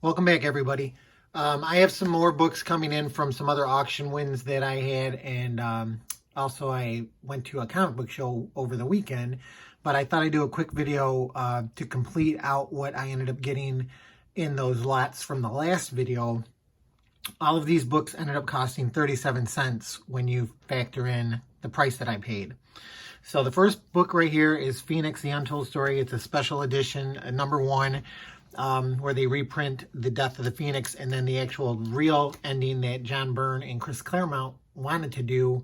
Welcome back, everybody. I have some more books coming in from some other auction wins that I had, and also I went to a comic book show over the weekend, but I thought I'd do a quick video to complete out what I ended up getting in those lots from the last video. All of these books ended up costing 37 cents when you factor in the price that I paid. So the first book right here is Phoenix, the Untold Story. It's a special edition, #1, where they reprint the death of the Phoenix and then the actual real ending that John Byrne and Chris Claremont wanted to do.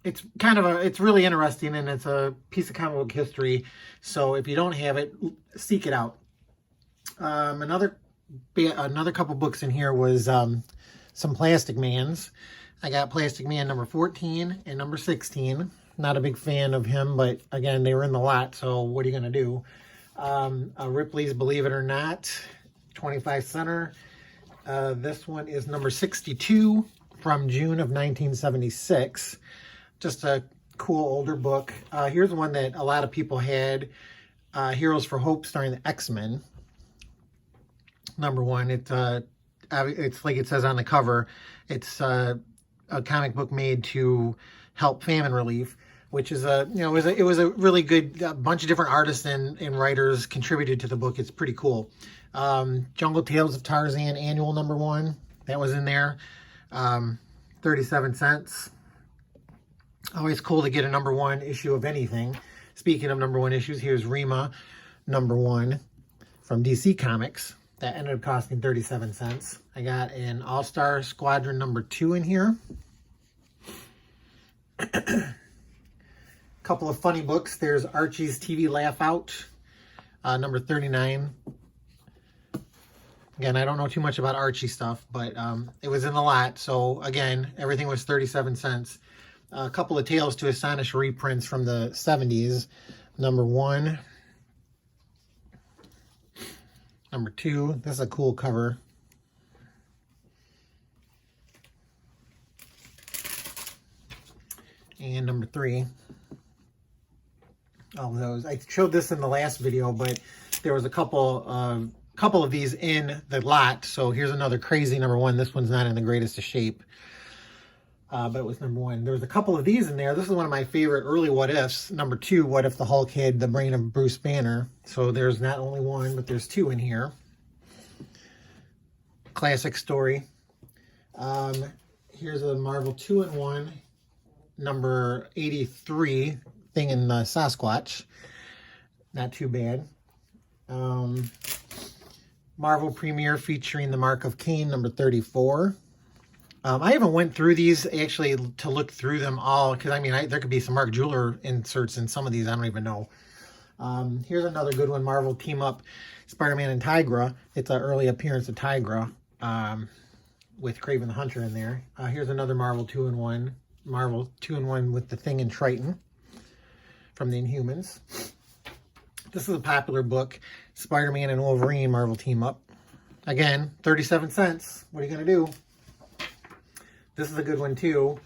It's really interesting, and it's a piece of comic book history. So if you don't have it, seek it out. Another couple books in here was some Plastic Mans. I got Plastic Man number 14 and number 16. Not a big fan of him, but again, they were in the lot, so what are you going to do? Ripley's Believe It or Not, 25 center. This one is number 62 from June of 1976. Just a cool older book. Here's one that a lot of people had, Heroes for Hope, starring the X-Men. #1. It's like it says on the cover. It's a comic book made to help famine relief, which is it was a really good bunch of different artists and writers contributed to the book. It's pretty cool. Jungle Tales of Tarzan annual #1, that was in there. 37 cents. Always cool to get a #1 issue of anything. Speaking of #1 issues, here's Rima #1 from DC Comics. That ended up costing 37 cents. I got an All-Star Squadron #2 in here. Couple of funny books. There's Archie's TV Laugh Out, number 39. Again, I don't know too much about Archie stuff, but it was in the lot. So again, everything was 37 cents. A couple of Tales to Astonish reprints from the 70s. #1. #2. This is a cool cover. And #3. All of those. I showed this in the last video, but there was a couple of these in the lot. So here's another crazy #1. This one's not in the greatest of shape, but it was #1. There was a couple of these in there. This is one of my favorite early what ifs. #2, what if the Hulk had the brain of Bruce Banner? So there's not only one, but there's two in here. Classic story. Here's a Marvel 2-in-1, number 83, Thing in Sasquatch. Not too bad. Marvel Premiere featuring the Mark of Cain, number 34. I haven't went through these actually to look through them all, because I mean, there could be some Mark Jeweler inserts in some of these. I don't even know. Here's another good one, Marvel Team Up, Spider-Man and Tigra. It's an early appearance of Tigra with Kraven the Hunter in there. Here's another Marvel 2-in-1. Marvel 2-in-1 with the Thing and Triton from the Inhumans. This is a popular book, Spider-Man and Wolverine Marvel Team Up. Again, 37 cents. What are you going to do? This is a good one too.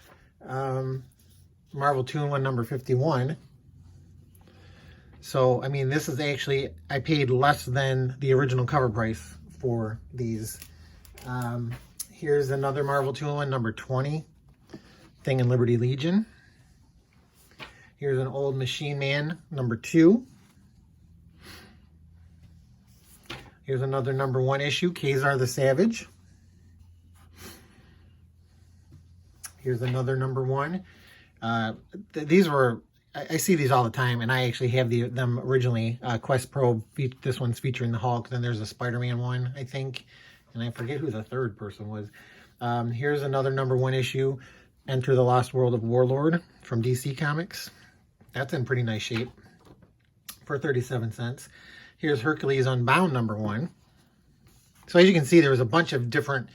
Marvel 2-in-1 number 51. So, I mean, this is actually, I paid less than the original cover price for these. Here's another Marvel 2-in-1 number 20. Thing in Liberty Legion. Here's an Old Machine Man #2. Here's another #1 issue, Kazar the Savage. Here's another #1. These were, I see these all the time, and I actually have them originally. Quest Pro, this one's featuring the Hulk. Then there's a Spider-Man one, I think, and I forget who the third person was. Here's another #1 issue, Enter the Lost World of Warlord from DC Comics. That's in pretty nice shape for 37 cents. Here's Hercules Unbound #1. So as you can see, there was a bunch of different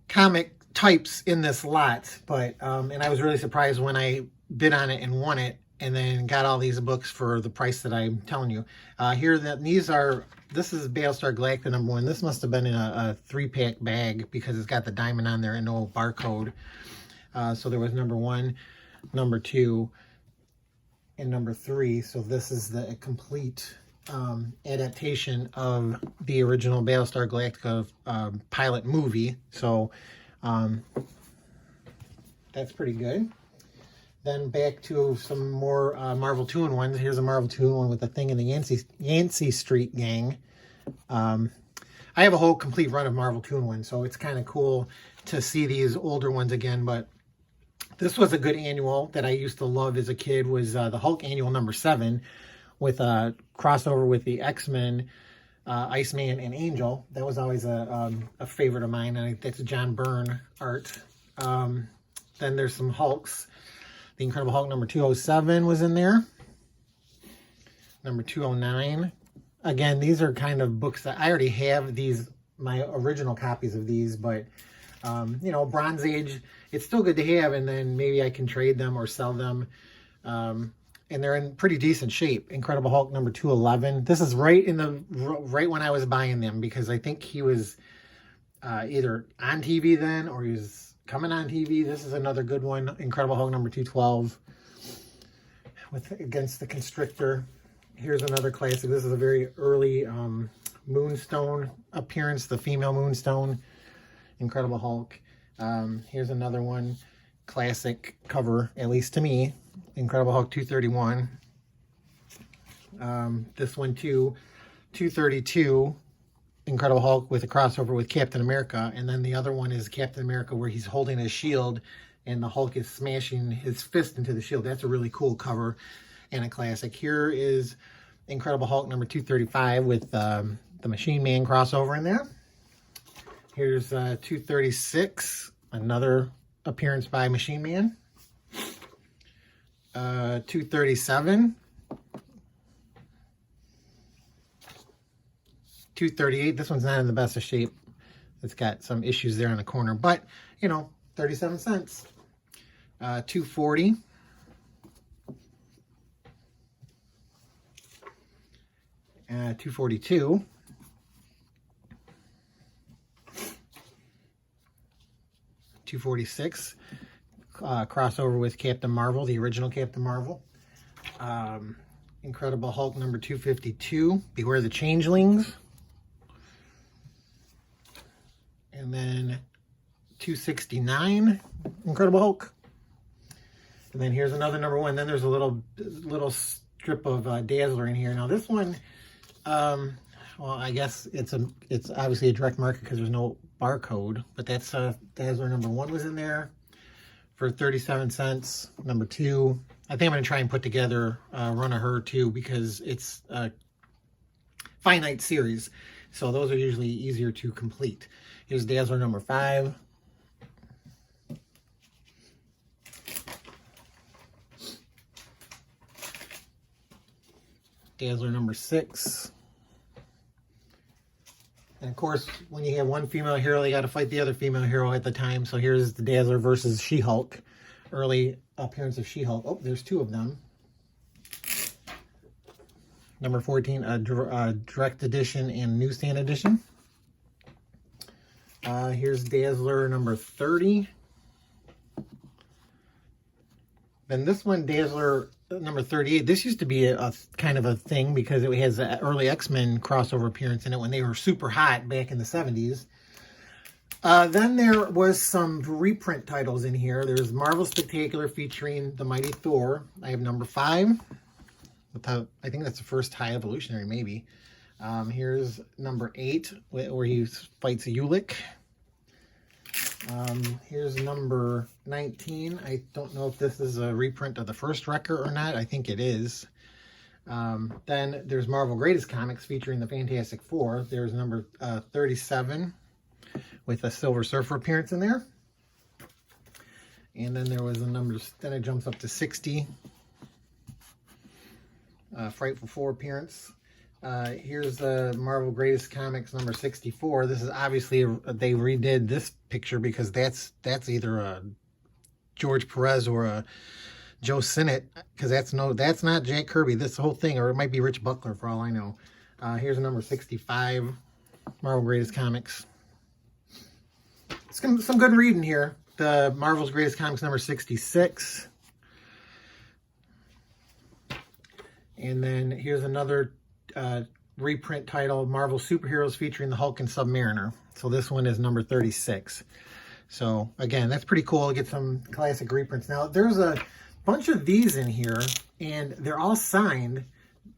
comic types in this lot, but and I was really surprised when I bid on it and won it, and then got all these books for the price that I'm telling you. This is Battlestar Galactica #1. This must have been in a 3-pack bag because it's got the diamond on there and no barcode. So there was #1, #2, and #3. So this is the complete adaptation of the original Battlestar Galactica pilot movie. So that's pretty good. Then back to some more Marvel 2-in-1s. Here's a Marvel 2-in-1 with the Thing and the Yancey Street Gang. I have a whole complete run of Marvel 2-in-1, so it's kind of cool to see these older ones again. But this was a good annual that I used to love as a kid, was the Hulk annual number 7 with a crossover with the X-Men, Iceman, and Angel. That was always a favorite of mine. And that's John Byrne art. Then there's some Hulks. The Incredible Hulk number 207 was in there. Number 209. Again, these are kind of books that I already have these, my original copies of these, but you know, Bronze Age, it's still good to have, and then maybe I can trade them or sell them. And they're in pretty decent shape. Incredible Hulk number 211. This is right when I was buying them, because I think he was either on TV then or he was coming on TV. This is another good one. Incredible Hulk number 212 against the Constrictor. Here's another classic. This is a very early Moonstone appearance, the female Moonstone. Incredible Hulk. Here's another one. Classic cover, at least to me. Incredible Hulk 231. This one too, 232. Incredible Hulk with a crossover with Captain America. And then the other one is Captain America where he's holding his shield and the Hulk is smashing his fist into the shield. That's a really cool cover and a classic. Here is Incredible Hulk number 235 with the Machine Man crossover in there. Here's 236, another appearance by Machine Man. 237. 238. This one's not in the best of shape. It's got some issues there in the corner, but you know, 37 cents. 240. 242. 246. Crossover with Captain Marvel, the original Captain Marvel. Incredible Hulk number 252. Beware the Changelings. And then 269. Incredible Hulk. And then here's another number 1. Then there's a little strip of Dazzler in here. Now this one, well, I guess it's obviously a direct market because there's no barcode, but that's Dazzler number 1 was in there for 37 cents. Number 2, I think I'm going to try and put together Run of Her too, because it's a finite series, so those are usually easier to complete. Here's Dazzler number 5. Dazzler number 6. And of course, when you have one female hero, you got to fight the other female hero at the time. So here's the Dazzler versus She-Hulk. Early appearance of She-Hulk. Oh, there's 2 of them. Number 14, direct edition and newsstand edition. Here's Dazzler number 30. Then this one, Dazzler number 38. This used to be a kind of a thing because it has an early X-Men crossover appearance in it when they were super hot back in the 70s. Then there was some reprint titles in here. There's Marvel Spectacular featuring the Mighty Thor. I have number 5. I think that's the first High Evolutionary, maybe. Here's number 8, where he fights Ulick. Here's number 19. I don't know if this is a reprint of the first Wrecker or not. I think it is. Then there's Marvel Greatest Comics featuring the Fantastic Four. There's number 37 with a Silver Surfer appearance in there. And then there was a number, then it jumps up to 60. Frightful Four appearance. Here's the Marvel Greatest Comics number 64. This is obviously, they redid this picture because that's either a George Perez or a Joe Sinnott, because that's not Jack Kirby, this whole thing, or it might be Rich Buckler for all I know. Here's a number 65, Marvel Greatest Comics. Some good reading here. The Marvel's Greatest Comics number 66. And then here's another reprint titled Marvel Superheroes featuring the Hulk and Submariner. So this one is number 36. So again, that's pretty cool to get some classic reprints. Now there's a bunch of these in here and they're all signed,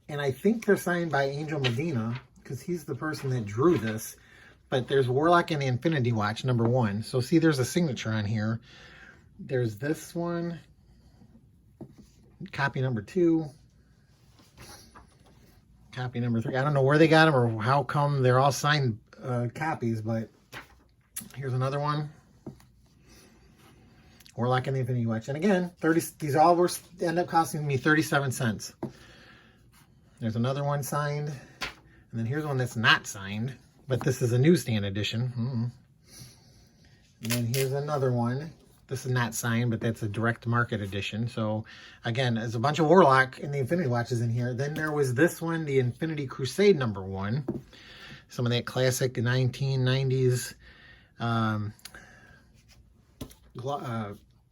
and I think they're signed by Angel Medina because he's the person that drew this. But there's Warlock and the Infinity Watch number 1. So see, there's a signature on here. There's this one, copy number 2, copy number 3. I don't know where they got them or how come they're all signed copies, but here's another one. Warlock and the Infinity Watch. And again, these all were end up costing me 37 cents. There's another one signed. And then here's one that's not signed, but this is a newsstand edition. And then here's another one. This is not signed, but that's a direct market edition. So again, there's a bunch of Warlock and the Infinity Watches in here. Then there was this one, the Infinity Crusade number 1. Some of that classic 1990s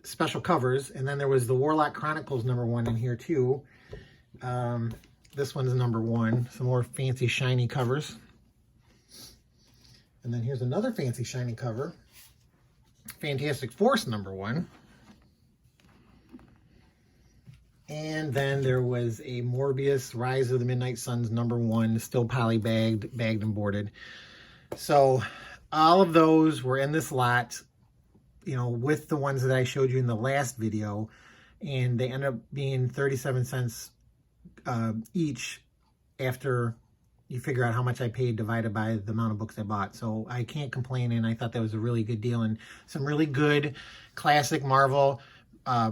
special covers. And then there was the Warlock Chronicles number 1 in here too. This one's number 1. Some more fancy shiny covers. And then here's another fancy shiny cover. Fantastic Force number 1. And then there was a Morbius Rise of the Midnight Suns number 1, still poly bagged and boarded. So all of those were in this lot, you know, with the ones that I showed you in the last video, and they end up being 37 cents each after you figure out how much I paid divided by the amount of books I bought. So I can't complain, and I thought that was a really good deal, and some really good classic Marvel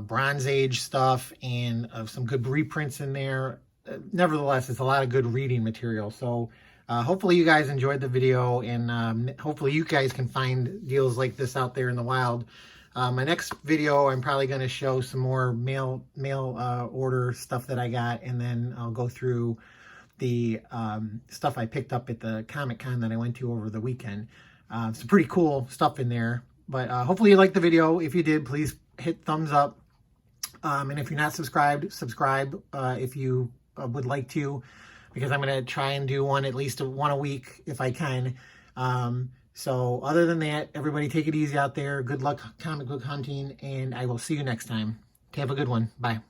Bronze Age stuff, and some good reprints in there. Nevertheless, it's a lot of good reading material. So hopefully you guys enjoyed the video, and hopefully you guys can find deals like this out there in the wild. My next video, I'm probably going to show some more mail order stuff that I got, and then I'll go through the stuff I picked up at the Comic-Con that I went to over the weekend. Some pretty cool stuff in there. But hopefully you liked the video. If you did, please hit thumbs up. And if you're not subscribed, subscribe if you would like to, because I'm going to try and do at least one a week if I can. So other than that, everybody take it easy out there. Good luck comic book hunting, and I will see you next time. Have a good one. Bye.